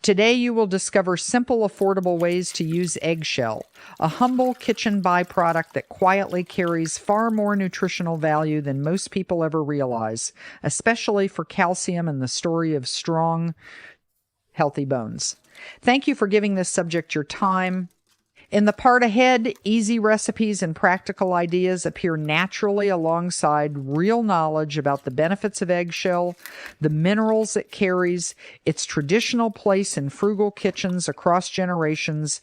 Today you will discover simple, affordable ways to use Eggshell, a humble kitchen byproduct that quietly carries far more nutritional value than most people ever realize, especially for calcium and the story of strong, healthy bones. Thank you for giving this subject your time. In the part ahead, easy recipes and practical ideas appear naturally alongside real knowledge about the benefits of eggshell, the minerals it carries, its traditional place in frugal kitchens across generations,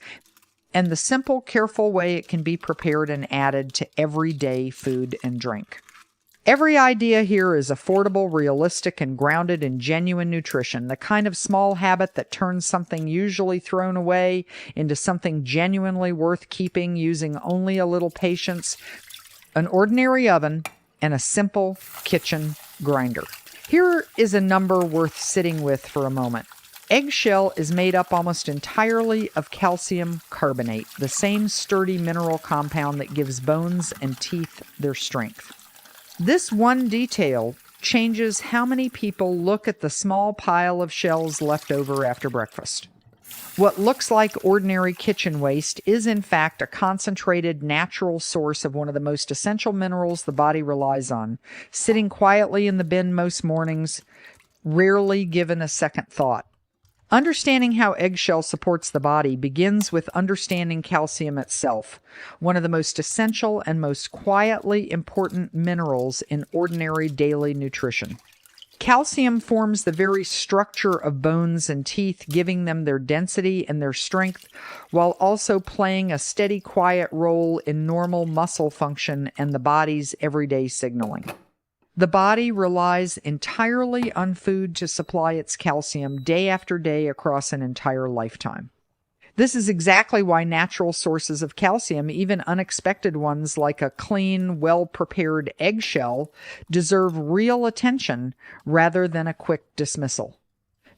and the simple, careful way it can be prepared and added to everyday food and drink. Every idea here is affordable, realistic, and grounded in genuine nutrition, the kind of small habit that turns something usually thrown away into something genuinely worth keeping using only a little patience, an ordinary oven, and a simple kitchen grinder. Here is a number worth sitting with for a moment. Eggshell is made up almost entirely of calcium carbonate, the same sturdy mineral compound that gives bones and teeth their strength. This one detail changes how many people look at the small pile of shells left over after breakfast. What looks like ordinary kitchen waste is in fact a concentrated natural source of one of the most essential minerals the body relies on, sitting quietly in the bin most mornings, rarely given a second thought. Understanding how eggshell supports the body begins with understanding calcium itself, one of the most essential and most quietly important minerals in ordinary daily nutrition. Calcium forms the very structure of bones and teeth, giving them their density and their strength, while also playing a steady, quiet role in normal muscle function and the body's everyday signaling. The body relies entirely on food to supply its calcium day after day across an entire lifetime. This is exactly why natural sources of calcium, even unexpected ones like a clean, well-prepared eggshell, deserve real attention rather than a quick dismissal.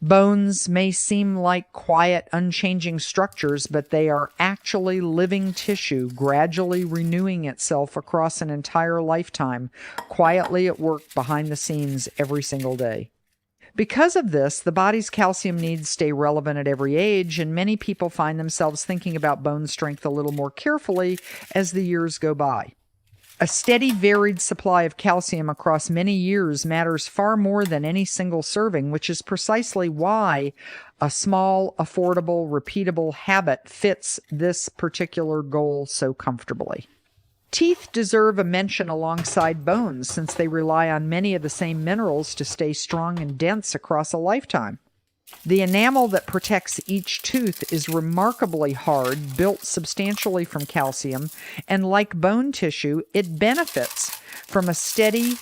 Bones may seem like quiet, unchanging structures, but they are actually living tissue, gradually renewing itself across an entire lifetime, quietly at work behind the scenes every single day. Because of this, the body's calcium needs stay relevant at every age, and many people find themselves thinking about bone strength a little more carefully as the years go by. A steady, varied supply of calcium across many years matters far more than any single serving, which is precisely why a small, affordable, repeatable habit fits this particular goal so comfortably. Teeth deserve a mention alongside bones, since they rely on many of the same minerals to stay strong and dense across a lifetime. The enamel that protects each tooth is remarkably hard, built substantially from calcium, and like bone tissue, it benefits from a steady,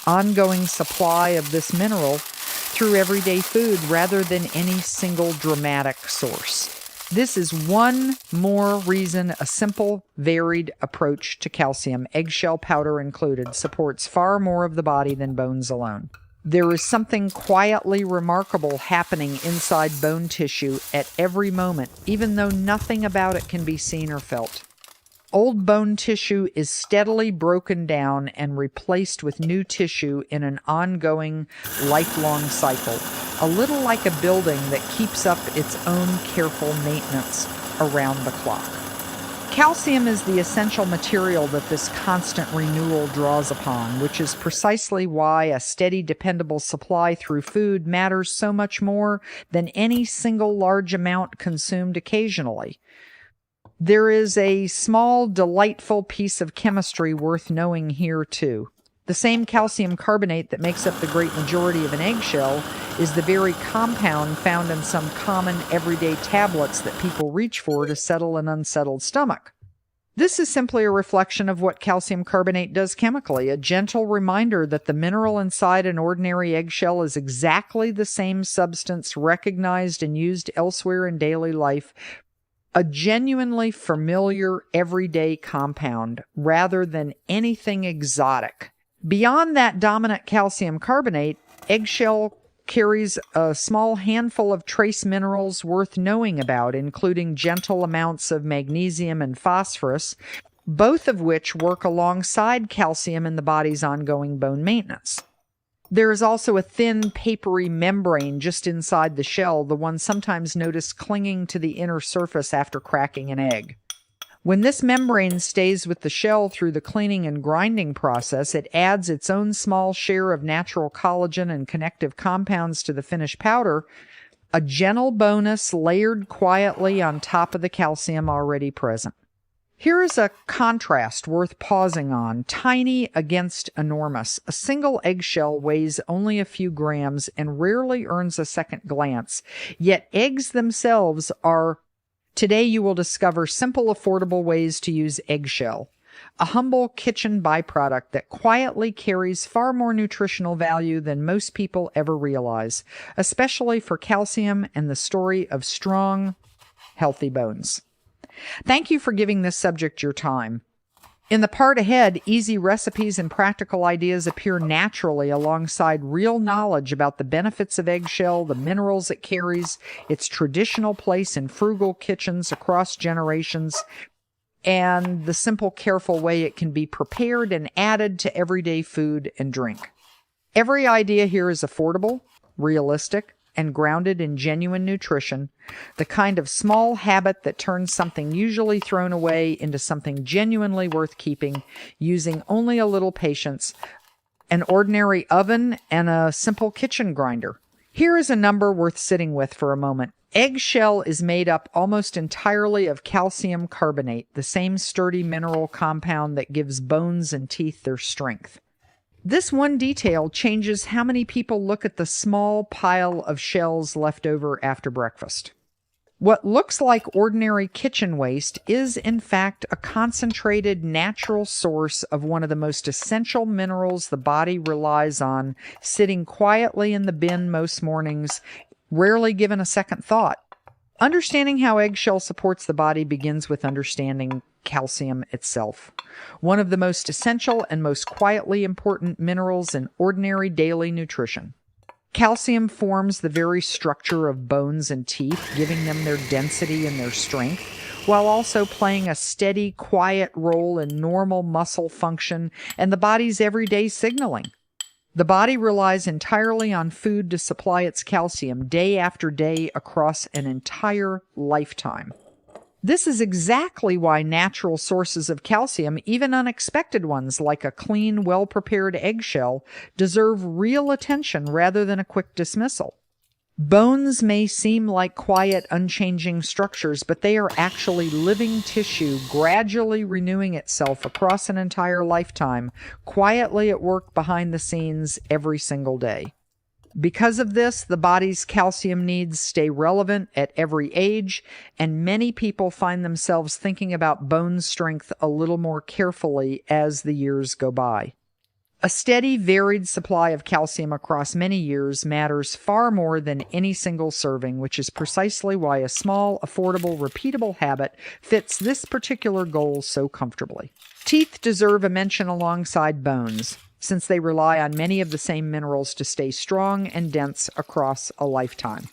ongoing supply of this mineral through everyday food rather than any single dramatic source. This is one more reason a simple, varied approach to calcium, eggshell powder included, supports far more of the body than bones alone. There is something quietly remarkable happening inside bone tissue at every moment, even though nothing about it can be seen or felt. Old bone tissue is steadily broken down and replaced with new tissue in an ongoing, lifelong cycle, a little like a building that keeps up its own careful maintenance around the clock. Calcium is the essential material that this constant renewal draws upon, which is precisely why a steady, dependable supply through food matters so much more than any single large amount consumed occasionally. There is a small, delightful piece of chemistry worth knowing here, too. The same calcium carbonate that makes up the great majority of an eggshell is the very compound found in some common everyday tablets that people reach for to settle an unsettled stomach. This is simply a reflection of what calcium carbonate does chemically, a gentle reminder that the mineral inside an ordinary eggshell is exactly the same substance recognized and used elsewhere in daily life, a genuinely familiar everyday compound rather than anything exotic. Beyond that dominant calcium carbonate, eggshell carries a small handful of trace minerals worth knowing about, including gentle amounts of magnesium and phosphorus, both of which work alongside calcium in the body's ongoing bone maintenance. There is also a thin, papery membrane just inside the shell, the one sometimes noticed clinging to the inner surface after cracking an egg. When this membrane stays with the shell through the cleaning and grinding process, it adds its own small share of natural collagen and connective compounds to the finished powder, a gentle bonus layered quietly on top of the calcium already present. Here is a contrast worth pausing on, tiny against enormous. A single eggshell weighs only a few grams and rarely earns a second glance, yet eggs themselves are. Today you will discover simple, affordable ways to use eggshell, a humble kitchen byproduct that quietly carries far more nutritional value than most people ever realize, especially for calcium and the story of strong, healthy bones. Thank you for giving this subject your time. In the part ahead, easy recipes and practical ideas appear naturally alongside real knowledge about the benefits of eggshell, the minerals it carries, its traditional place in frugal kitchens across generations, and the simple, careful way it can be prepared and added to everyday food and drink. Every idea here is affordable, realistic, and grounded in genuine nutrition, the kind of small habit that turns something usually thrown away into something genuinely worth keeping, using only a little patience, an ordinary oven, and a simple kitchen grinder. Here is a number worth sitting with for a moment. Eggshell is made up almost entirely of calcium carbonate, the same sturdy mineral compound that gives bones and teeth their strength. This one detail changes how many people look at the small pile of shells left over after breakfast. What looks like ordinary kitchen waste is, in fact, a concentrated natural source of one of the most essential minerals the body relies on, sitting quietly in the bin most mornings, rarely given a second thought. Understanding how eggshell supports the body begins with understanding calcium itself, one of the most essential and most quietly important minerals in ordinary daily nutrition. Calcium forms the very structure of bones and teeth, giving them their density and their strength, while also playing a steady, quiet role in normal muscle function and the body's everyday signaling. The body relies entirely on food to supply its calcium day after day across an entire lifetime. This is exactly why natural sources of calcium, even unexpected ones like a clean, well-prepared eggshell, deserve real attention rather than a quick dismissal. Bones may seem like quiet, unchanging structures, but they are actually living tissue gradually renewing itself across an entire lifetime, quietly at work behind the scenes every single day. Because of this, the body's calcium needs stay relevant at every age, and many people find themselves thinking about bone strength a little more carefully as the years go by. A steady, varied supply of calcium across many years matters far more than any single serving, which is precisely why a small, affordable, repeatable habit fits this particular goal so comfortably. Teeth deserve a mention alongside bones, since they rely on many of the same minerals to stay strong and dense across a lifetime.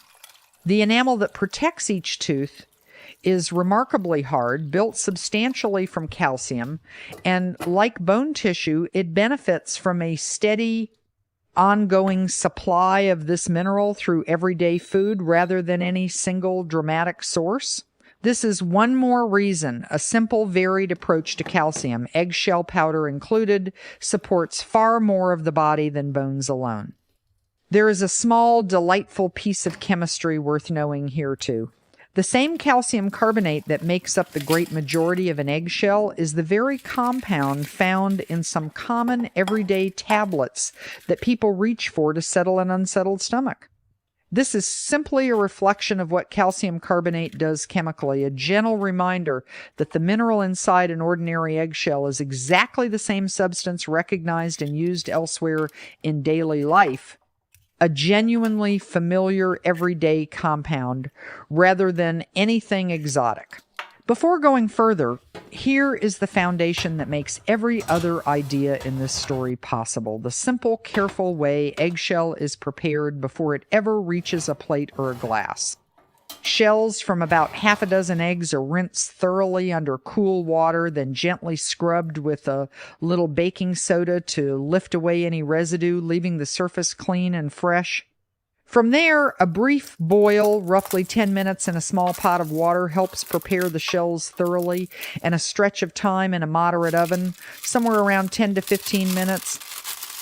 The enamel that protects each tooth is remarkably hard, built substantially from calcium, and like bone tissue, it benefits from a steady, ongoing supply of this mineral through everyday food rather than any single dramatic source. This is one more reason a simple, varied approach to calcium, eggshell powder included, supports far more of the body than bones alone. There is a small, delightful piece of chemistry worth knowing here too. The same calcium carbonate that makes up the great majority of an eggshell is the very compound found in some common everyday tablets that people reach for to settle an unsettled stomach. This is simply a reflection of what calcium carbonate does chemically, a gentle reminder that the mineral inside an ordinary eggshell is exactly the same substance recognized and used elsewhere in daily life, a genuinely familiar everyday compound rather than anything exotic. Before going further, here is the foundation that makes every other idea in this story possible. The simple, careful way eggshell is prepared before it ever reaches a plate or a glass. Shells from about half a dozen eggs are rinsed thoroughly under cool water, then gently scrubbed with a little baking soda to lift away any residue, leaving the surface clean and fresh. From there, a brief boil, roughly 10 minutes in a small pot of water, helps prepare the shells thoroughly, and a stretch of time in a moderate oven, somewhere around 10 to 15 minutes,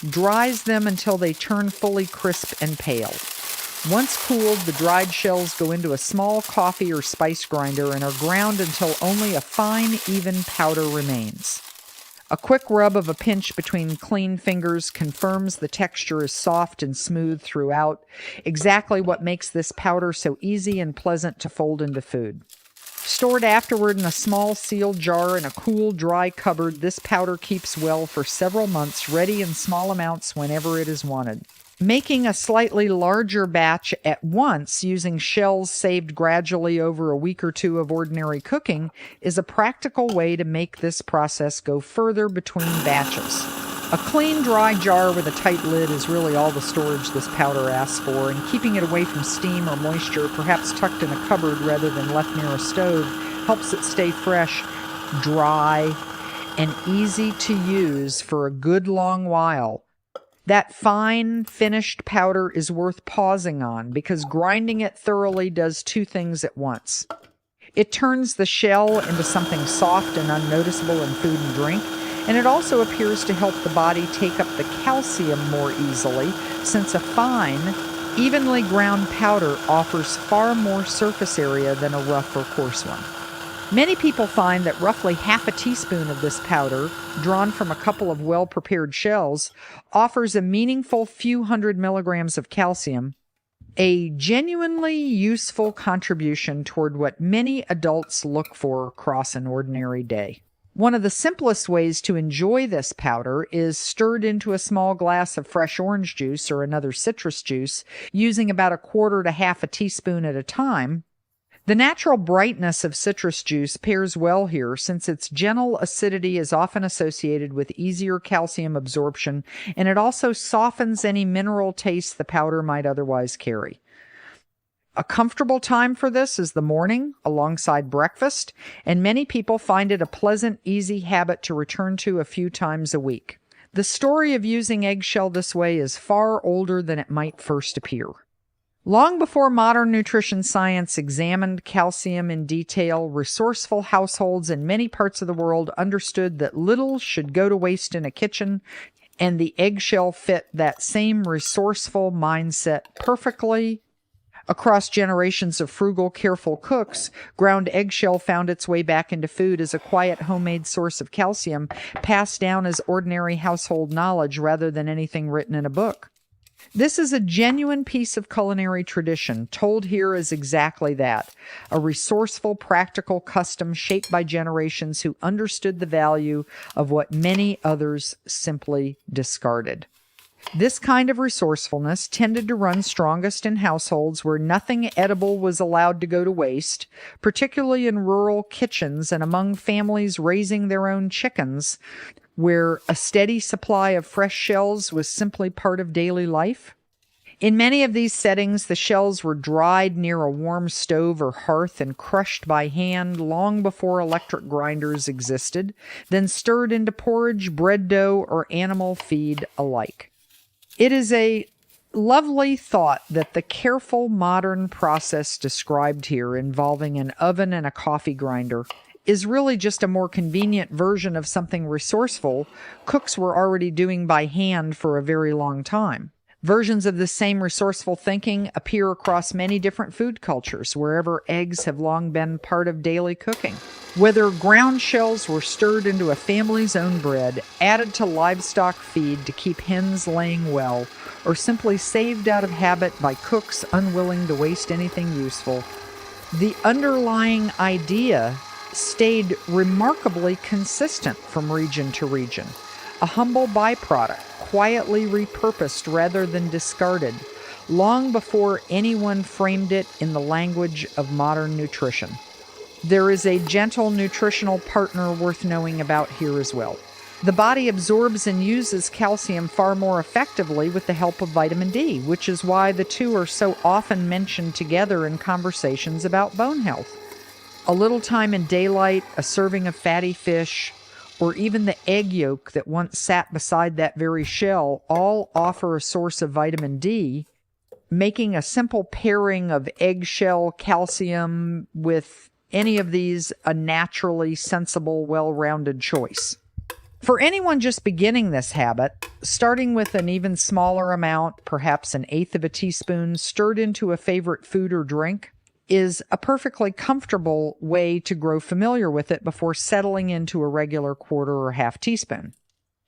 dries them until they turn fully crisp and pale. Once cooled, the dried shells go into a small coffee or spice grinder and are ground until only a fine, even powder remains. A quick rub of a pinch between clean fingers confirms the texture is soft and smooth throughout, exactly what makes this powder so easy and pleasant to fold into food. Stored afterward in a small sealed jar in a cool, dry cupboard, this powder keeps well for several months, ready in small amounts whenever it is wanted. Making a slightly larger batch at once using shells saved gradually over a week or two of ordinary cooking is a practical way to make this process go further between batches. A clean, dry jar with a tight lid is really all the storage this powder asks for, and keeping it away from steam or moisture, perhaps tucked in a cupboard rather than left near a stove, helps it stay fresh, dry, and easy to use for a good long while. That fine, finished powder is worth pausing on because grinding it thoroughly does two things at once. It turns the shell into something soft and unnoticeable in food and drink, and it also appears to help the body take up the calcium more easily, since a fine, evenly ground powder offers far more surface area than a rough or coarse one. Many people find that roughly half a teaspoon of this powder, drawn from a couple of well-prepared shells, offers a meaningful few hundred milligrams of calcium, a genuinely useful contribution toward what many adults look for across an ordinary day. One of the simplest ways to enjoy this powder is stirred into a small glass of fresh orange juice or another citrus juice, using about a quarter to half a teaspoon at a time. The natural brightness of citrus juice pairs well here, since its gentle acidity is often associated with easier calcium absorption, and it also softens any mineral taste the powder might otherwise carry. A comfortable time for this is the morning, alongside breakfast, and many people find it a pleasant, easy habit to return to a few times a week. The story of using eggshell this way is far older than it might first appear. Long before modern nutrition science examined calcium in detail, resourceful households in many parts of the world understood that little should go to waste in a kitchen, and the eggshell fit that same resourceful mindset perfectly. Across generations of frugal, careful cooks, ground eggshell found its way back into food as a quiet homemade source of calcium, passed down as ordinary household knowledge rather than anything written in a book. This is a genuine piece of culinary tradition, told here as exactly that, a resourceful, practical custom shaped by generations who understood the value of what many others simply discarded. This kind of resourcefulness tended to run strongest in households where nothing edible was allowed to go to waste, particularly in rural kitchens and among families raising their own chickens, where a steady supply of fresh shells was simply part of daily life. In many of these settings, the shells were dried near a warm stove or hearth and crushed by hand long before electric grinders existed, then stirred into porridge, bread dough, or animal feed alike. It is a lovely thought that the careful modern process described here, involving an oven and a coffee grinder, is really just a more convenient version of something resourceful cooks were already doing by hand for a very long time. Versions of this same resourceful thinking appear across many different food cultures, wherever eggs have long been part of daily cooking. Whether ground shells were stirred into a family's own bread, added to livestock feed to keep hens laying well, or simply saved out of habit by cooks unwilling to waste anything useful, the underlying idea stayed remarkably consistent from region to region. A humble byproduct, quietly repurposed rather than discarded, long before anyone framed it in the language of modern nutrition. There is a gentle nutritional partner worth knowing about here as well. The body absorbs and uses calcium far more effectively with the help of vitamin D, which is why the two are so often mentioned together in conversations about bone health. A little time in daylight, a serving of fatty fish, or even the egg yolk that once sat beside that very shell all offer a source of vitamin D, making a simple pairing of eggshell calcium with any of these a naturally sensible, well-rounded choice. For anyone just beginning this habit, starting with an even smaller amount, perhaps an eighth of a teaspoon, stirred into a favorite food or drink, is a perfectly comfortable way to grow familiar with it before settling into a regular quarter or half teaspoon.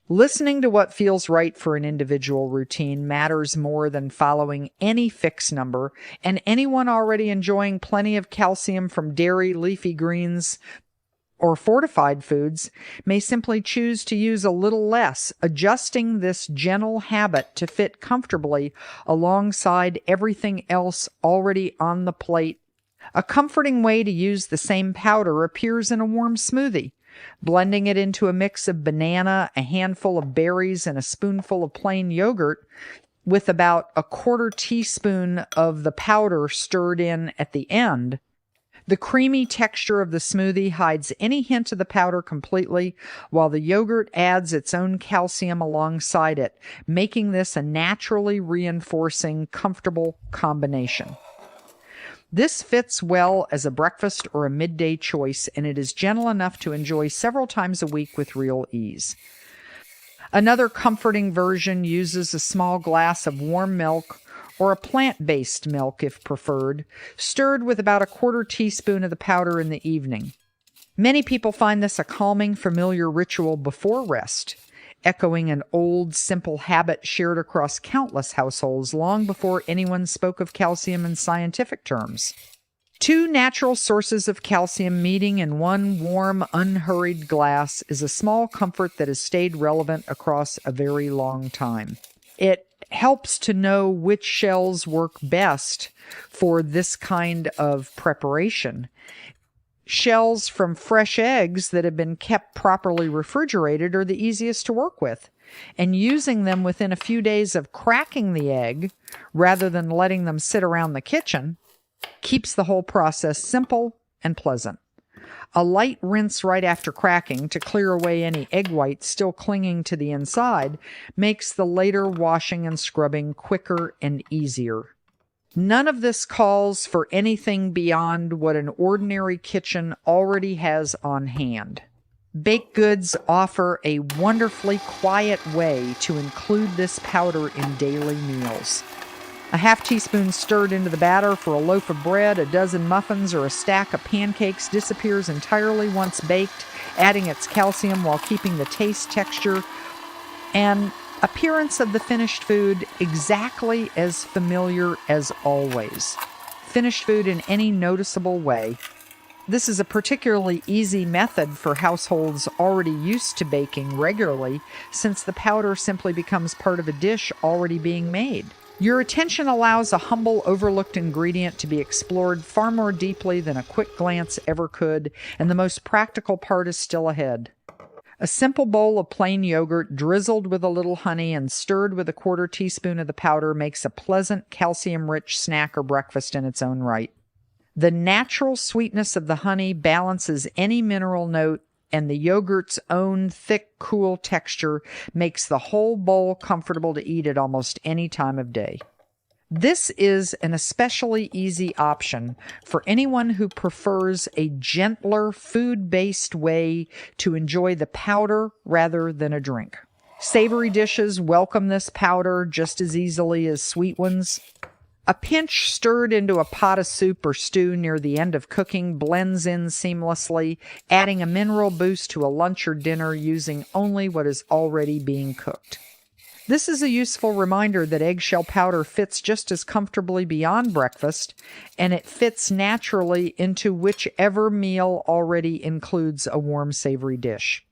Listening to what feels right for an individual routine matters more than following any fixed number, and anyone already enjoying plenty of calcium from dairy, leafy greens, or fortified foods may simply choose to use a little less, adjusting this gentle habit to fit comfortably alongside everything else already on the plate. A comforting way to use the same powder appears in a warm smoothie. Blending it into a mix of banana, a handful of berries, and a spoonful of plain yogurt, with about a quarter teaspoon of the powder stirred in at the end. The creamy texture of the smoothie hides any hint of the powder completely, while the yogurt adds its own calcium alongside it, making this a naturally reinforcing, comfortable combination. This fits well as a breakfast or a midday choice, and it is gentle enough to enjoy several times a week with real ease. Another comforting version uses a small glass of warm milk or a plant-based milk if preferred, stirred with about a quarter teaspoon of the powder in the evening. Many people find this a calming, familiar ritual before rest, echoing an old, simple habit shared across countless households long before anyone spoke of calcium in scientific terms. Two natural sources of calcium meeting in one warm, unhurried glass is a small comfort that has stayed relevant across a very long time. It helps to know which shells work best for this kind of preparation. Shells from fresh eggs that have been kept properly refrigerated are the easiest to work with, and using them within a few days of cracking the egg, rather than letting them sit around the kitchen, keeps the whole process simple and pleasant. A light rinse right after cracking to clear away any egg whites still clinging to the inside makes the later washing and scrubbing quicker and easier. None of this calls for anything beyond what an ordinary kitchen already has on hand. Baked goods offer a wonderfully quiet way to include this powder in daily meals. A half teaspoon stirred into the batter for a loaf of bread, a dozen muffins, or a stack of pancakes disappears entirely once baked, adding its calcium while keeping the taste, texture, and appearance of the finished food exactly as familiar as always. Finished food in any noticeable way. This is a particularly easy method for households already used to baking regularly, since the powder simply becomes part of a dish already being made. Your attention allows a humble, overlooked ingredient to be explored far more deeply than a quick glance ever could, and the most practical part is still ahead. A simple bowl of plain yogurt drizzled with a little honey and stirred with a quarter teaspoon of the powder makes a pleasant, calcium-rich snack or breakfast in its own right. The natural sweetness of the honey balances any mineral note, and the yogurt's own thick, cool texture makes the whole bowl comfortable to eat at almost any time of day. This is an especially easy option for anyone who prefers a gentler, food-based way to enjoy the powder rather than a drink. Savory dishes welcome this powder just as easily as sweet ones. A pinch stirred into a pot of soup or stew near the end of cooking blends in seamlessly, adding a mineral boost to a lunch or dinner using only what is already being cooked. This is a useful reminder that eggshell powder fits just as comfortably beyond breakfast, and it fits naturally into whichever meal already includes a warm, savory dish.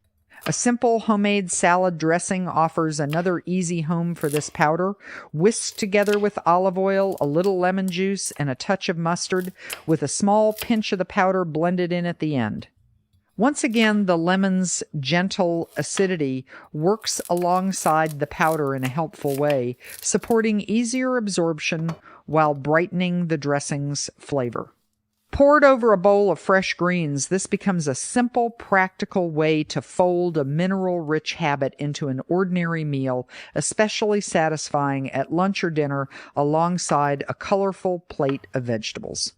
A simple homemade salad dressing offers another easy home for this powder, whisked together with olive oil, a little lemon juice, and a touch of mustard, with a small pinch of the powder blended in at the end. Once again, the lemon's gentle acidity works alongside the powder in a helpful way, supporting easier absorption while brightening the dressing's flavor. Poured over a bowl of fresh greens, this becomes a simple, practical way to fold a mineral-rich habit into an ordinary meal, especially satisfying at lunch or dinner alongside a colorful plate of vegetables.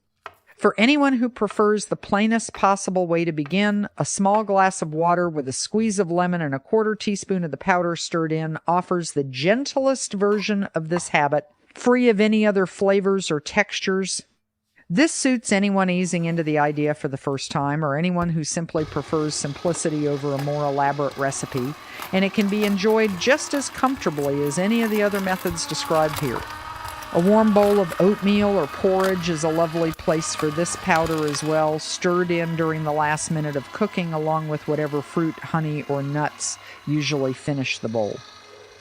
For anyone who prefers the plainest possible way to begin, a small glass of water with a squeeze of lemon and a quarter teaspoon of the powder stirred in offers the gentlest version of this habit, free of any other flavors or textures. This suits anyone easing into the idea for the first time or anyone who simply prefers simplicity over a more elaborate recipe, and it can be enjoyed just as comfortably as any of the other methods described here. A warm bowl of oatmeal or porridge is a lovely place for this powder as well, stirred in during the last minute of cooking along with whatever fruit, honey, or nuts usually finish the bowl.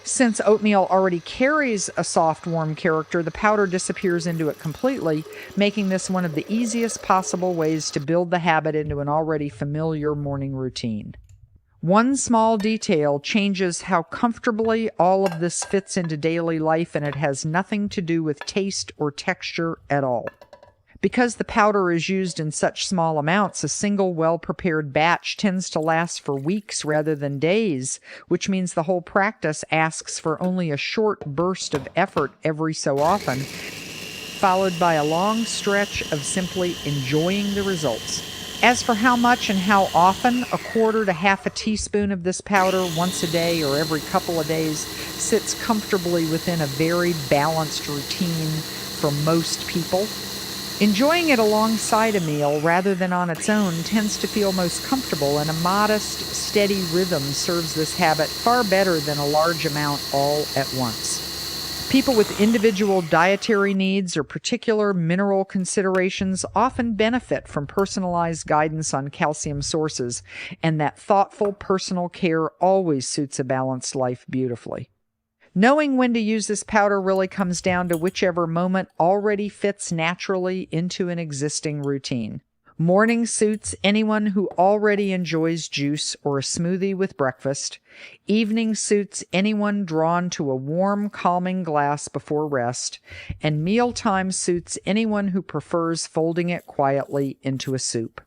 Since oatmeal already carries a soft, warm character, the powder disappears into it completely, making this one of the easiest possible ways to build the habit into an already familiar morning routine. One small detail changes how comfortably all of this fits into daily life, and it has nothing to do with taste or texture at all. Because the powder is used in such small amounts, a single well-prepared batch tends to last for weeks rather than days, which means the whole practice asks for only a short burst of effort every so often, followed by a long stretch of simply enjoying the results. As for how much and how often, a quarter to half a teaspoon of this powder once a day or every couple of days sits comfortably within a very balanced routine for most people. Enjoying it alongside a meal rather than on its own tends to feel most comfortable, and a modest, steady rhythm serves this habit far better than a large amount all at once. People with individual dietary needs or particular mineral considerations often benefit from personalized guidance on calcium sources, and that thoughtful personal care always suits a balanced life beautifully. Knowing when to use this powder really comes down to whichever moment already fits naturally into an existing routine. Morning suits anyone who already enjoys juice or a smoothie with breakfast. Evening suits anyone drawn to a warm, calming glass before rest. And mealtime suits anyone who prefers folding it quietly into a soup.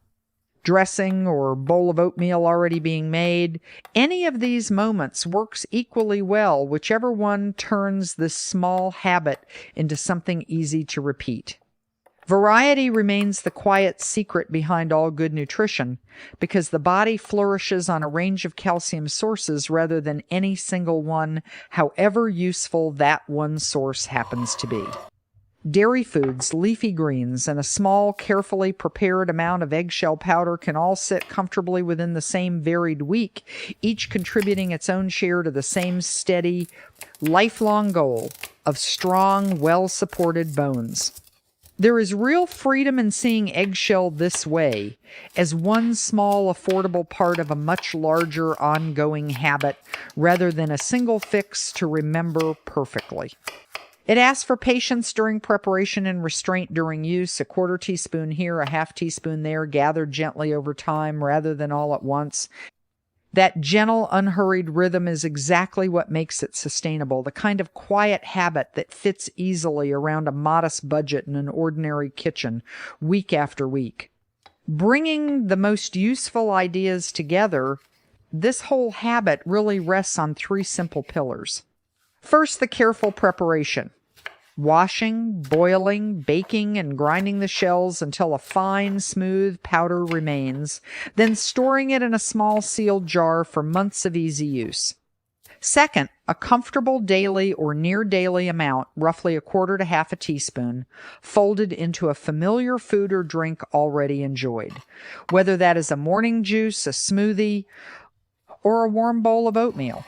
Dressing or bowl of oatmeal already being made, any of these moments works equally well, whichever one turns this small habit into something easy to repeat. Variety remains the quiet secret behind all good nutrition, because the body flourishes on a range of calcium sources rather than any single one, however useful that one source happens to be. Dairy foods, leafy greens, and a small, carefully prepared amount of eggshell powder can all sit comfortably within the same varied week, each contributing its own share to the same steady, lifelong goal of strong, well-supported bones. There is real freedom in seeing eggshell this way, as one small, affordable part of a much larger, ongoing habit, rather than a single fix to remember perfectly. It asks for patience during preparation and restraint during use, a quarter teaspoon here, a half teaspoon there, gathered gently over time rather than all at once. That gentle, unhurried rhythm is exactly what makes it sustainable, the kind of quiet habit that fits easily around a modest budget in an ordinary kitchen, week after week. Bringing the most useful ideas together, this whole habit really rests on three simple pillars. First, the careful preparation. Washing, boiling, baking, and grinding the shells until a fine, smooth powder remains, then storing it in a small sealed jar for months of easy use. Second, a comfortable daily or near daily amount, roughly a quarter to half a teaspoon, folded into a familiar food or drink already enjoyed, whether that is a morning juice, a smoothie, or a warm bowl of oatmeal.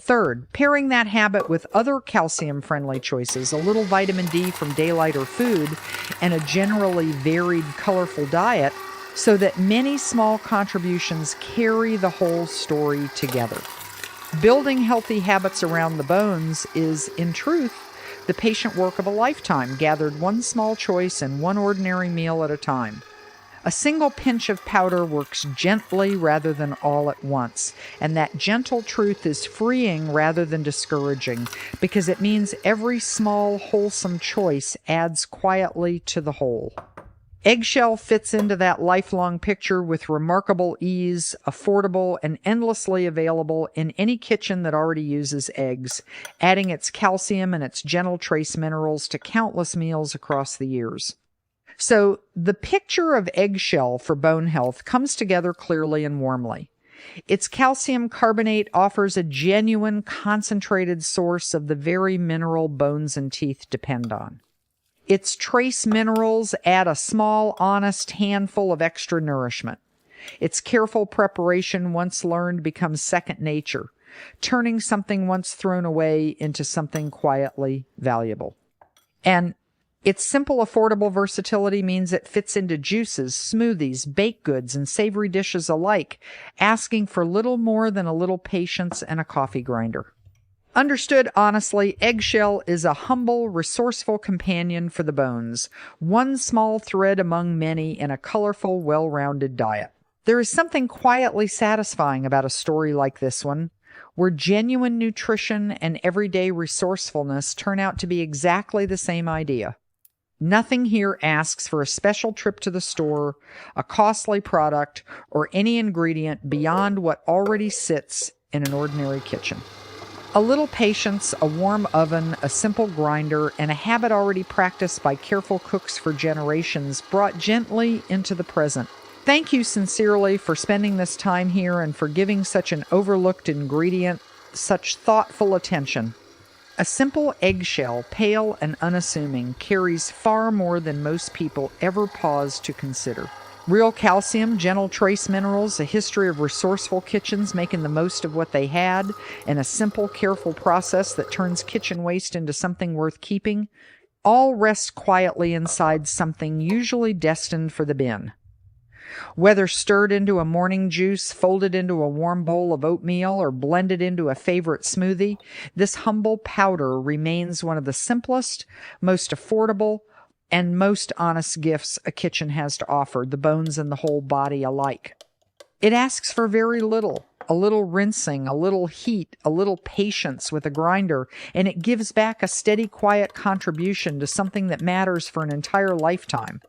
Third, pairing that habit with other calcium-friendly choices, a little vitamin D from daylight or food, and a generally varied, colorful diet, so that many small contributions carry the whole story together. Building healthy habits around the bones is, in truth, the patient work of a lifetime, gathered one small choice and one ordinary meal at a time. A single pinch of powder works gently rather than all at once, and that gentle truth is freeing rather than discouraging, because it means every small, wholesome choice adds quietly to the whole. Eggshell fits into that lifelong picture with remarkable ease, affordable, and endlessly available in any kitchen that already uses eggs, adding its calcium and its gentle trace minerals to countless meals across the years. So the picture of Eggshell for bone health comes together clearly and warmly. Its calcium carbonate offers a genuine concentrated source of the very mineral bones and teeth depend on. Its trace minerals add a small, honest handful of extra nourishment. Its careful preparation, once learned, becomes second nature, turning something once thrown away into something quietly valuable. And its simple, affordable versatility means it fits into juices, smoothies, baked goods, and savory dishes alike, asking for little more than a little patience and a coffee grinder. Understood honestly, Eggshell is a humble, resourceful companion for the bones, one small thread among many in a colorful, well-rounded diet. There is something quietly satisfying about a story like this one, where genuine nutrition and everyday resourcefulness turn out to be exactly the same idea. Nothing here asks for a special trip to the store, a costly product, or any ingredient beyond what already sits in an ordinary kitchen. A little patience, a warm oven, a simple grinder, and a habit already practiced by careful cooks for generations brought gently into the present. Thank you sincerely for spending this time here and for giving such an overlooked ingredient such thoughtful attention. A simple eggshell, pale and unassuming, carries far more than most people ever pause to consider. Real calcium, gentle trace minerals, a history of resourceful kitchens making the most of what they had, and a simple, careful process that turns kitchen waste into something worth keeping, all rest quietly inside something usually destined for the bin. Whether stirred into a morning juice, folded into a warm bowl of oatmeal, or blended into a favorite smoothie, this humble powder remains one of the simplest, most affordable, and most honest gifts a kitchen has to offer, the bones and the whole body alike. It asks for very little, a little rinsing, a little heat, a little patience with a grinder, and it gives back a steady, quiet contribution to something that matters for an entire lifetime.